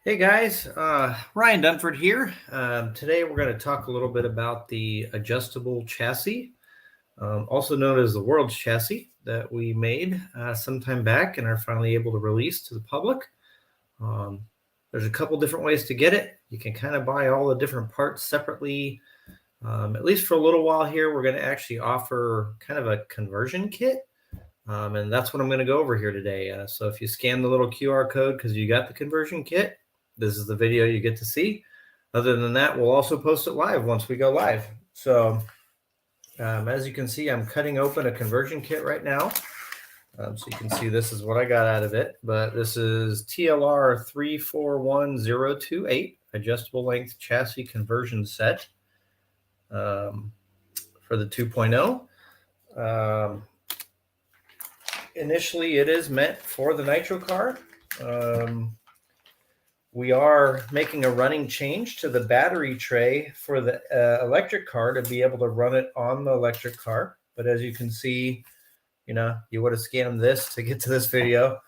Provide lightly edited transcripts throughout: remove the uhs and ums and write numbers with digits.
Hey guys, Ryan Dunford here. Today we're going to talk a little bit about the adjustable chassis, also known as the world's chassis, that we made some time back and are finally able to release to the public. There's a couple different ways to get it. You can kind of buy all the different parts separately. At least for a little while here, we're going to actually offer kind of a conversion kit. And that's what I'm going to go over here today. So if you scan the little QR code because you got the conversion kit, this is the video you get to see. Other than that, we'll also post it live once we go live. So as you can see, I'm cutting open a conversion kit right now. So you can see this is what I got out of it. But this is TLR 341028 adjustable length chassis conversion set for the 2.0. Initially, it is meant for the nitro car. We are making a running change to the battery tray for the electric car to be able to run it on the electric car. But as you can see, you would have scanned this to get to this video.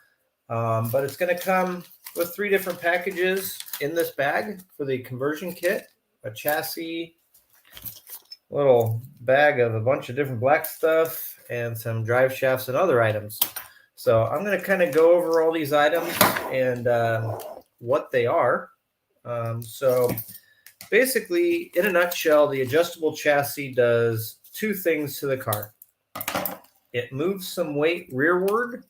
But it's going to come with 3 different packages in this bag for the conversion kit, a chassis, a little bag of a bunch of different black stuff, and some drive shafts and other items. So I'm going to kind of go over all these items and what they are. So basically, in a nutshell, the adjustable chassis does 2 things to the car. It moves some weight rearward,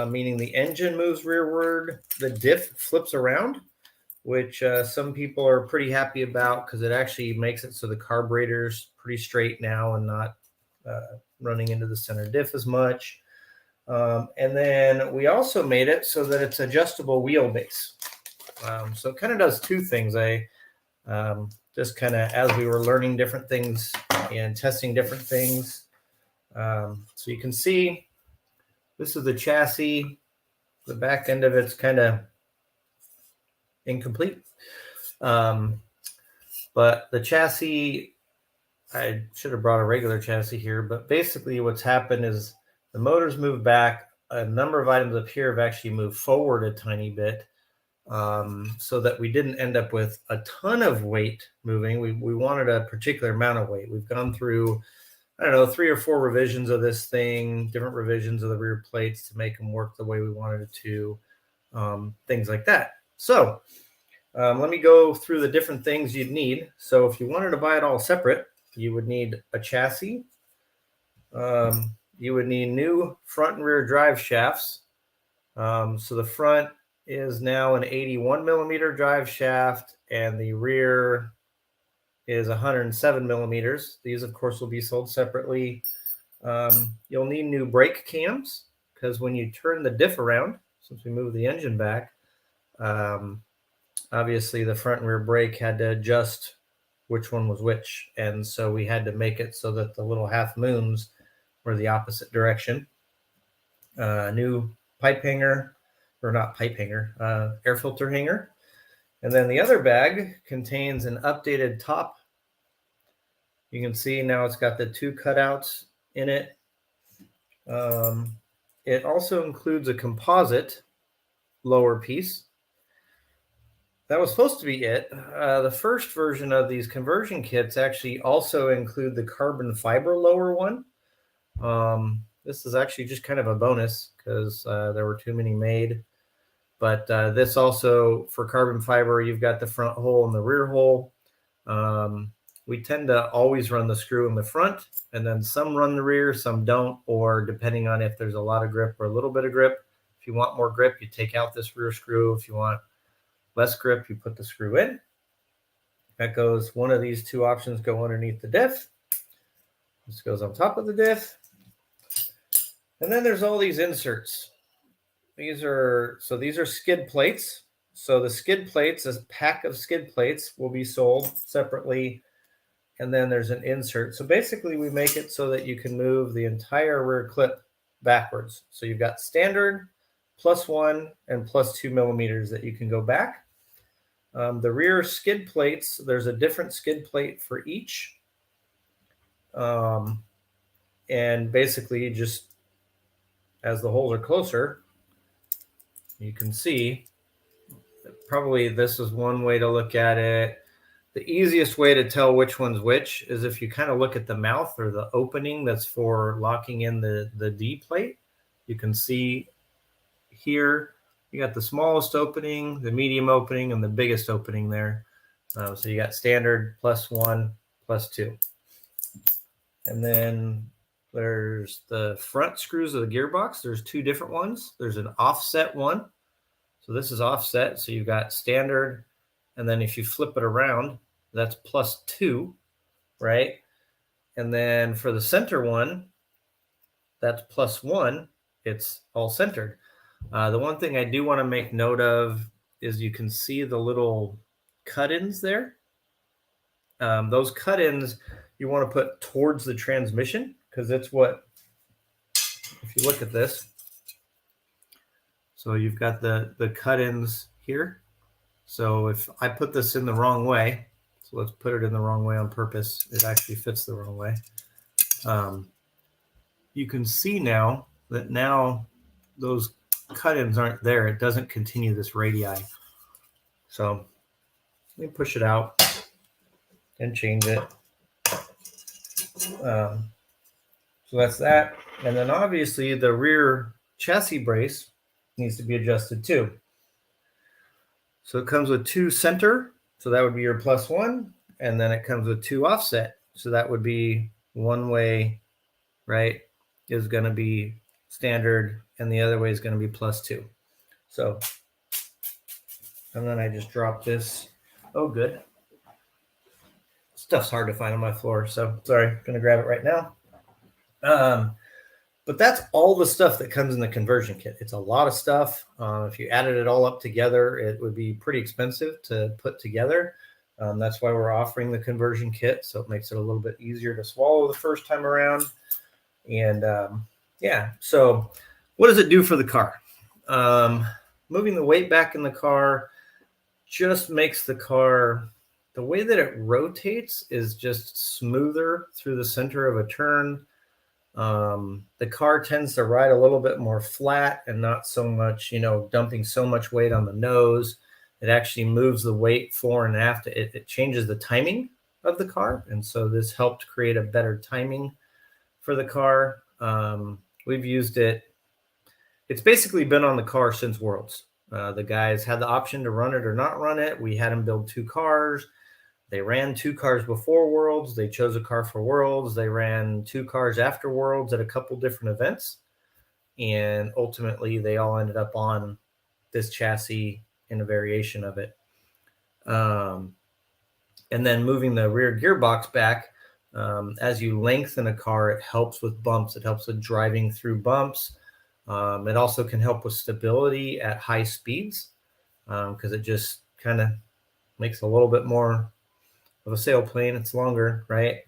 meaning the engine moves rearward. The diff flips around, which some people are pretty happy about because it actually makes it so the carburetor's pretty straight now and not running into the center diff as much. And then we also made it so that it's adjustable wheelbase. So it kind of does 2 things. I just kind of, as we were learning different things and testing different things. So you can see this is the chassis. The back end of it's kind of incomplete. But the chassis, I should have brought a regular chassis here, but basically what's happened is the motors moved back. A number of items up here have actually moved forward a tiny bit, so that we didn't end up with a ton of weight moving. We wanted a particular amount of weight. We've gone through, 3 or 4 revisions of this thing, different revisions of the rear plates to make them work the way we wanted it to, things like that. So let me go through the different things you'd need. So if you wanted to buy it all separate, you would need a chassis. You would need new front and rear drive shafts. So the front is now an 81 millimeter drive shaft, and the rear is 107 millimeters. These, of course, will be sold separately. You'll need new brake cams because when you turn the diff around, since we moved the engine back, obviously the front and rear brake had to adjust which one was which. And so we had to make it so that the little half moons were the opposite direction. New pipe hanger, or not pipe hanger, air filter hanger. And then the other bag contains an updated top. You can see now it's got the 2 cutouts in it. It also includes a composite lower piece. That was supposed to be it. The first version of these conversion kits actually also include the carbon fiber lower one. This is actually just kind of a bonus because there were too many made. But this also, for carbon fiber, you've got the front hole and the rear hole. We tend to always run the screw in the front, and then some run the rear, some don't, or depending on if there's a lot of grip or a little bit of grip. If you want more grip, you take out this rear screw. If you want less grip, you put the screw in. That goes, one of these 2 options go underneath the diff. This goes on top of the diff. And then there's all these inserts. These are skid plates. So the skid plates, a pack of skid plates will be sold separately. And then there's an insert. So basically we make it so that you can move the entire rear clip backwards. So you've got standard, +1, and +2 millimeters that you can go back. The rear skid plates, there's a different skid plate for each. And basically just as the holes are closer, you can see probably this is one way to look at it. The easiest way to tell which one's which is if you kind of look at the mouth or the opening that's for locking in the D plate. You can see here you got the smallest opening, the medium opening, and the biggest opening there. So you got standard, +1, +2. And then there's the front screws of the gearbox. There's two different ones. There's an offset one. So this is offset. So you've got standard. And then if you flip it around, that's +2, right? And then for the center one, that's +1. It's all centered. The one thing I do want to make note of is you can see the little cut-ins there. Those cut-ins you want to put towards the transmission because that's what, if you look at this, so you've got the cut-ins here. So if I put this in the wrong way, so let's put it in the wrong way on purpose. It actually fits the wrong way. You can see now that now those cut-ins aren't there. It doesn't continue this radii. So let me push it out and change it. So that's that. And then obviously the rear chassis brace needs to be adjusted too. So it comes with 2 center. So that would be your +1. And then it comes with 2 offset. So that would be one way, right, is going to be standard. And the other way is going to be +2. So, and then I just dropped this. Oh, good. Stuff's hard to find on my floor. So sorry, I'm going to grab it right now. But that's all the stuff that comes in the conversion kit. It's a lot of stuff. If you added it all up together, it would be pretty expensive to put together. That's why we're offering the conversion kit. So it makes it a little bit easier to swallow the first time around. And yeah, so what does it do for the car? Moving the weight back in the car just makes the car, the way that it rotates is just smoother through the center of a turn. The car tends to ride a little bit more flat and not so much, dumping so much weight on the nose. It actually moves the weight fore and aft. It changes the timing of the car. And so this helped create a better timing for the car. We've used it. It's basically been on the car since Worlds. The guys had the option to run it or not run it. We had them build 2 cars. They ran 2 cars before Worlds. They chose a car for Worlds. They ran 2 cars after Worlds at a couple different events. And ultimately, they all ended up on this chassis in a variation of it. And then moving the rear gearbox back, as you lengthen a car, it helps with bumps. It helps with driving through bumps. It also can help with stability at high speeds because it just kind of makes a little bit more of a sailplane. It's longer, right?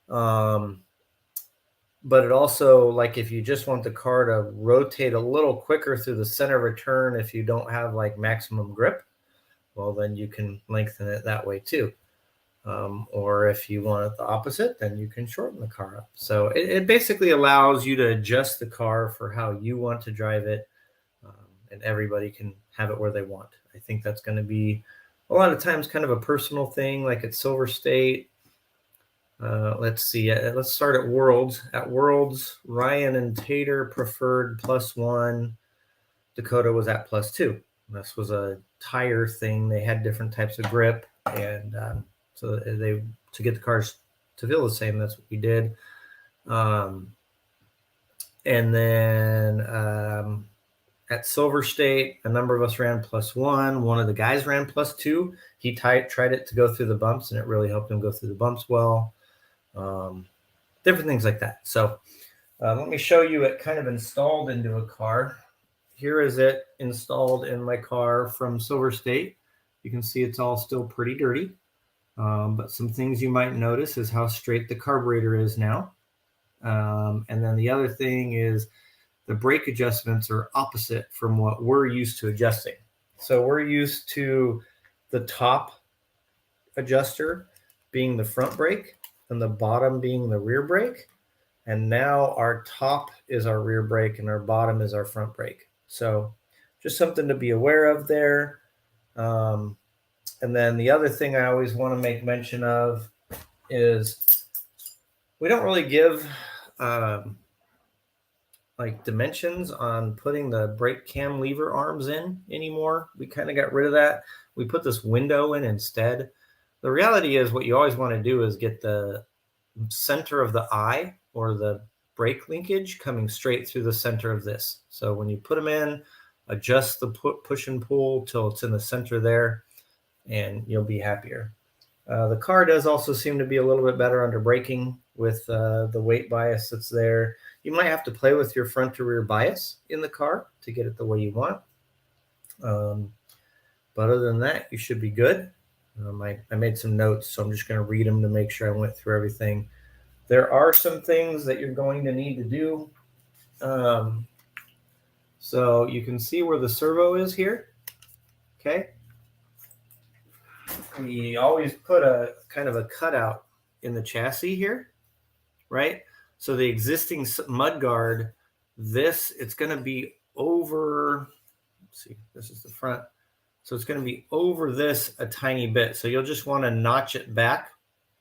But it also, like if you just want the car to rotate a little quicker through the center of a turn, if you don't have like maximum grip, well, then you can lengthen it that way too. Or if you want it the opposite, then you can shorten the car up. So it basically allows you to adjust the car for how you want to drive it, and everybody can have it where they want. I think that's going to be a lot of times kind of a personal thing, like at Silver State. Let's see. Let's start at Worlds. At Worlds, Ryan and Tater preferred +1. Dakota was at +2. This was a tire thing. They had different types of grip, and so they to get the cars to feel the same. That's what we did. And then at Silver State, a number of us ran +1. One of the guys ran +2. He tried it to go through the bumps, and it really helped him go through the bumps well. Different things like that. So let me show you it kind of installed into a car. Here is it installed in my car from Silver State. You can see it's all still pretty dirty. But some things you might notice is how straight the carburetor is now. And then the other thing is the brake adjustments are opposite from what we're used to adjusting. So we're used to the top adjuster being the front brake and the bottom being the rear brake. And now our top is our rear brake and our bottom is our front brake. So just something to be aware of there. And then the other thing I always want to make mention of is we don't really give like dimensions on putting the brake cam lever arms in anymore. We kind of got rid of that. We put this window in instead. The reality is what you always want to do is get the center of the eye or the brake linkage coming straight through the center of this. So when you put them in, adjust the push and pull till it's in the center there, and you'll be happier. The car does also seem to be a little bit better under braking with the weight bias that's there. You might have to play with your front to rear bias in the car to get it the way you want. But other than that, you should be good. I made some notes, so I'm just going to read them to make sure I went through everything. There are some things that you're going to need to do. So you can see where the servo is here. Okay. We always put a kind of a cutout in the chassis here, right? So the existing mudguard, it's going to be over, let's see, this is the front. So it's going to be over this a tiny bit. So you'll just want to notch it back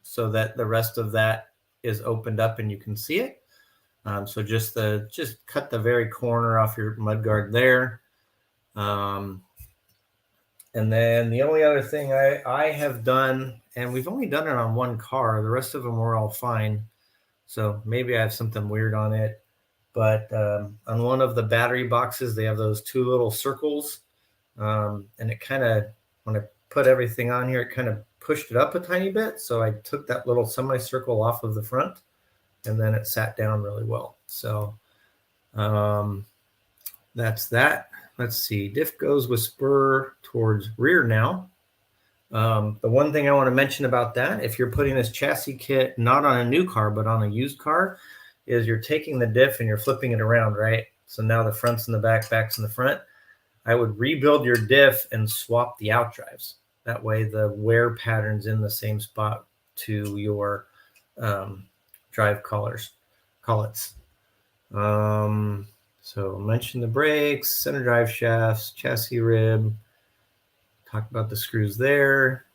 so that the rest of that is opened up and you can see it. So just cut the very corner off your mudguard there. And then the only other thing I have done, and we've only done it on one car, the rest of them were all fine. So maybe I have something weird on it. But on one of the battery boxes, they have those two little circles. And it kind of, when I put everything on here, it kind of pushed it up a tiny bit. So I took that little semicircle off of the front, and then it sat down really well. So that's that. Let's see, diff goes with spur towards rear now. The one thing I want to mention about that, if you're putting this chassis kit not on a new car, but on a used car, is you're taking the diff and you're flipping it around, right? So now the front's in the back, back's in the front. I would rebuild your diff and swap the outdrives. That way the wear pattern's in the same spot to your drive collets. So mention the brakes, center drive shafts, chassis rib, talk about the screws there.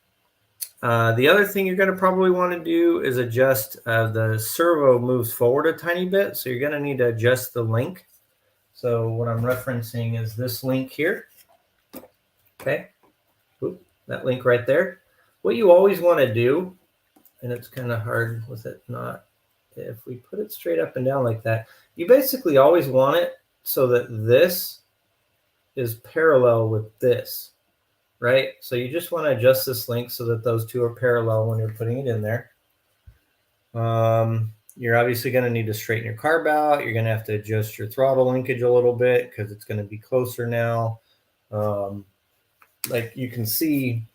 The other thing you're going to probably want to do is adjust the servo moves forward a tiny bit. So you're going to need to adjust the link. So what I'm referencing is this link here. Okay. Oop, that link right there. What you always want to do, and it's kind of hard with it not, if we put it straight up and down like that, you basically always want it so that this is parallel with this, right? So you just want to adjust this link so that those two are parallel when you're putting it in there. You're obviously going to need to straighten your carb out. You're going to have to adjust your throttle linkage a little bit because it's going to be closer now. Like you can see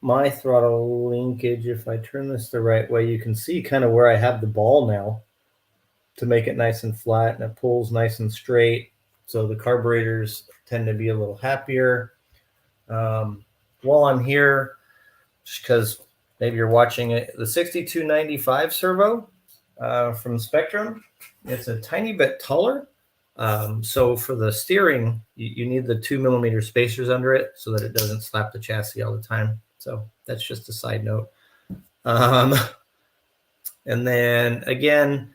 my throttle linkage, if I turn this the right way, you can see kind of where I have the ball now to make it nice and flat, and it pulls nice and straight. So the carburetors tend to be a little happier. While I'm here, just because maybe you're watching it, the 6295 servo from Spectrum, it's a tiny bit taller. So for the steering, you need the 2mm spacers under it so that it doesn't slap the chassis all the time. So that's just a side note. And then again,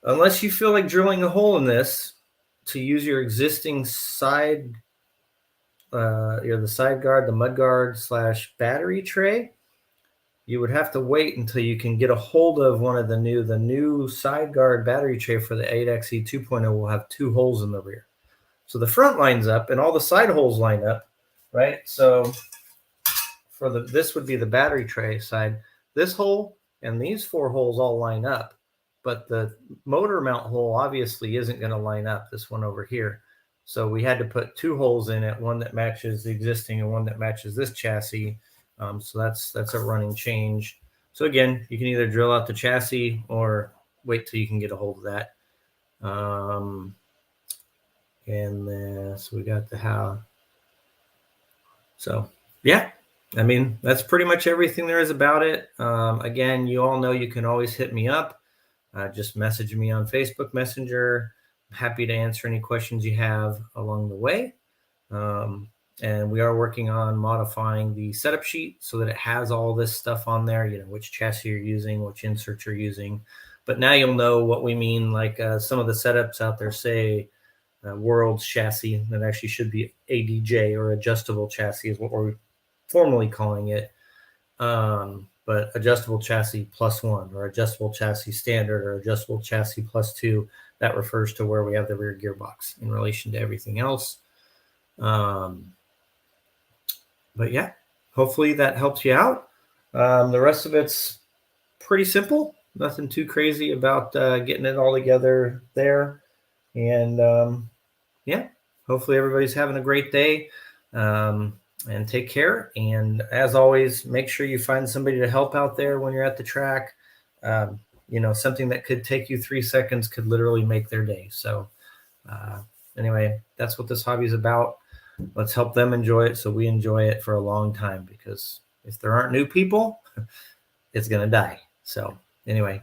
unless you feel like drilling a hole in this, to use your existing side, the side guard, the mud guard / battery tray, you would have to wait until you can get a hold of one of the new side guard battery tray for the 8xe 2.0 will have 2 holes in the rear. So the front lines up and all the side holes line up, right? So for this would be the battery tray side. This hole and these 4 holes all line up, but the motor mount hole obviously isn't going to line up, this one over here. So we had to put 2 holes in it, one that matches the existing and one that matches this chassis. So that's a running change. So again, you can either drill out the chassis or wait till you can get a hold of that. And then, so we got the how. So yeah, I mean, that's pretty much everything there is about it. Again, you all know you can always hit me up. Just message me on Facebook Messenger. I'm happy to answer any questions you have along the way. And we are working on modifying the setup sheet so that it has all this stuff on there, which chassis you're using, which inserts you're using. But now you'll know what we mean, like some of the setups out there say World's chassis, that actually should be ADJ, or adjustable chassis is what we're formally calling it. But adjustable chassis +1, or adjustable chassis standard, or adjustable chassis +2, that refers to where we have the rear gearbox in relation to everything else. But yeah, hopefully that helps you out. The rest of it's pretty simple. Nothing too crazy about getting it all together there. And yeah, hopefully everybody's having a great day. And take care. And as always, make sure you find somebody to help out there when you're at the track. Something that could take you 3 seconds could literally make their day. So anyway, that's what this hobby is about. Let's help them enjoy it so we enjoy it for a long time, because if there aren't new people, it's going to die. So anyway,